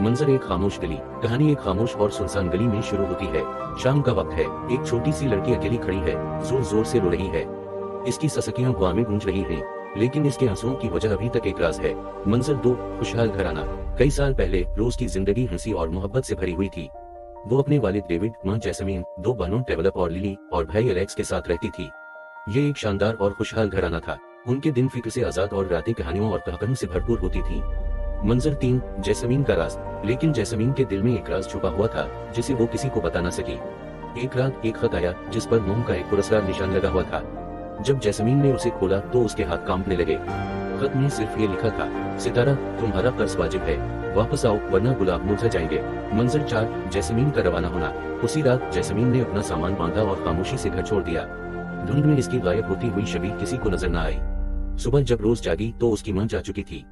मंजर एक खामोश गली। कहानी एक खामोश और सुनसान गली में शुरू होती है। शाम का वक्त है। एक छोटी सी लड़की अकेली खड़ी है, जोर जोर से रो रही है। इसकी ससकियां हवा में गूंज रही हैं, लेकिन इसके आंसुओं की वजह अभी तक एक राज है। मंजर 2, खुशहाल घराना। कई साल पहले रोज की जिंदगी हंसी और मोहब्बत से भरी हुई थी। वो अपने वालिद डेविड, मां जैस्मीन, 2 बहनों डेवलप और लिली और भाई एलेक्स के साथ रहती थी। ये एक शानदार और खुशहाल घराना था। उनके दिन फिक्र से आजाद और रातें कहानियों और कहानियों से भरपूर होती थी। मंजर 3, जैस्मीन का राज। लेकिन जैस्मीन के दिल में एक राज छुपा हुआ था जिसे वो किसी को बता न सकी। एक रात एक खत आया जिस पर मोम का एक पुरस्कार निशान लगा हुआ था। जब जैस्मीन ने उसे खोला तो उसके हाथ कांपने लगे। खत में सिर्फ ये लिखा था, सितारा तुम्हारा कर्ज वाजिब है, वापस आओ वरना गुलाब मुरझा जाएंगे। मंजर 4, जैस्मीन का रवाना होना। उसी रात जैस्मीन ने अपना सामान बांधा और खामोशी से घर छोड़ दिया। धुंध में इसकी गायब होती हुई छवि किसी को नजर न आई। सुबह जब रोज जागी तो उसकी मां जा चुकी थी।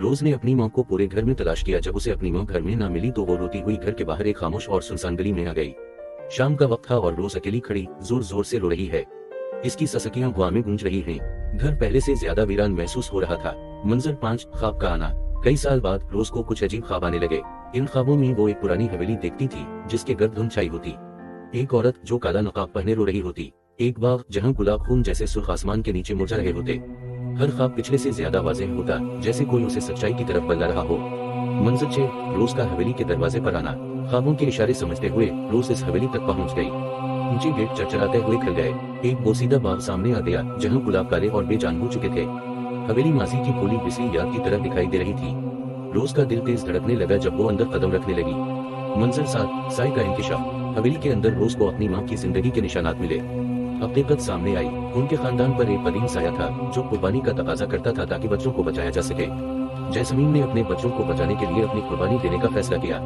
रोज ने अपनी मां को पूरे घर में तलाश किया। जब उसे अपनी मां घर में न मिली तो वो रोती हुई घर के बाहर एक खामोश और सुनसान गली में आ गई। शाम का वक्त था और रोज अकेली खड़ी जोर जोर से रो रही है। इसकी ससकियां हवा में गूंज रही हैं। घर पहले से ज्यादा वीरान महसूस हो रहा था। मंजर 5, ख्वाब का आना। कई साल बाद रोज को कुछ अजीब ख्वाब आने लगे। इन ख्वाबों में वो एक पुरानी हवेली देखती थी जिसके गर्द धुंध छाई होती। एक औरत जो काला नकाब पहने रो रही होती। एक बाग जहाँ गुलाब खून जैसे सुर्ख आसमान के नीचे मुरझा रहे होते। हर ख्वाब पिछले से ज्यादा वाज़ेह होता, जैसे कोई उसे सच्चाई की तरफ बुला रहा हो। मंजर 6, रोज का हवेली के दरवाजे पर आना। ख्वाबों के इशारे समझते हुए रोज इस हवेली तक पहुंच गई। ऊंचे गेट चरचराते हुए खुल गए। एक बोसीदा बाग सामने आ गया जहां गुलाब काले और बेजान हो चुके थे। हवेली मासी की भूली बिसरी याद की तरह दिखाई दे रही थी। रोज का दिल तेज धड़कने लगा जब वो अंदर कदम रखने लगी। मंजर 7, साय का इंकिशाफ। हवेली के अंदर रोज को अपनी मां की जिंदगी के निशानात मिले। हकीकत सामने आई। उनके खानदान पर एक कदीम साया था जो कुर्बानी का तकाजा करता था ताकि बच्चों को बचाया जा सके। जैस्मीन ने अपने बच्चों को बचाने के लिए अपनी कुर्बानी देने का फैसला किया,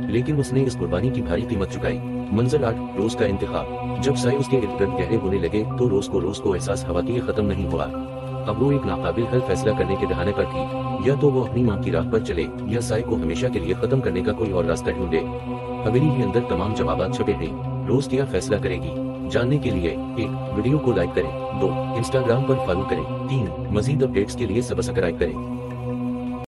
लेकिन उसने इस कुर्बानी की भारी कीमत चुकाई। मंजर 8, रोज का इंतखाब। जब साए उसके इर्द गिर्द गहरे होने लगे तो रोज को एहसास हुआ कि ये खत्म नहीं हुआ। अब वो एक नाकाबिल हल फैसला करने के दहाने पर थी। या तो वो अपनी मां की राह पर चले या साए को हमेशा के लिए खत्म करने का कोई और रास्ता ढूंढे। हवेली के अंदर तमाम जवाबात छुपे हैं। रोज क्या फैसला करेगी, जानने के लिए 1, वीडियो को लाइक करें। 2, इंस्टाग्राम पर फॉलो करें। 3, मजीद अपडेट्स के लिए सब्सक्राइब करें।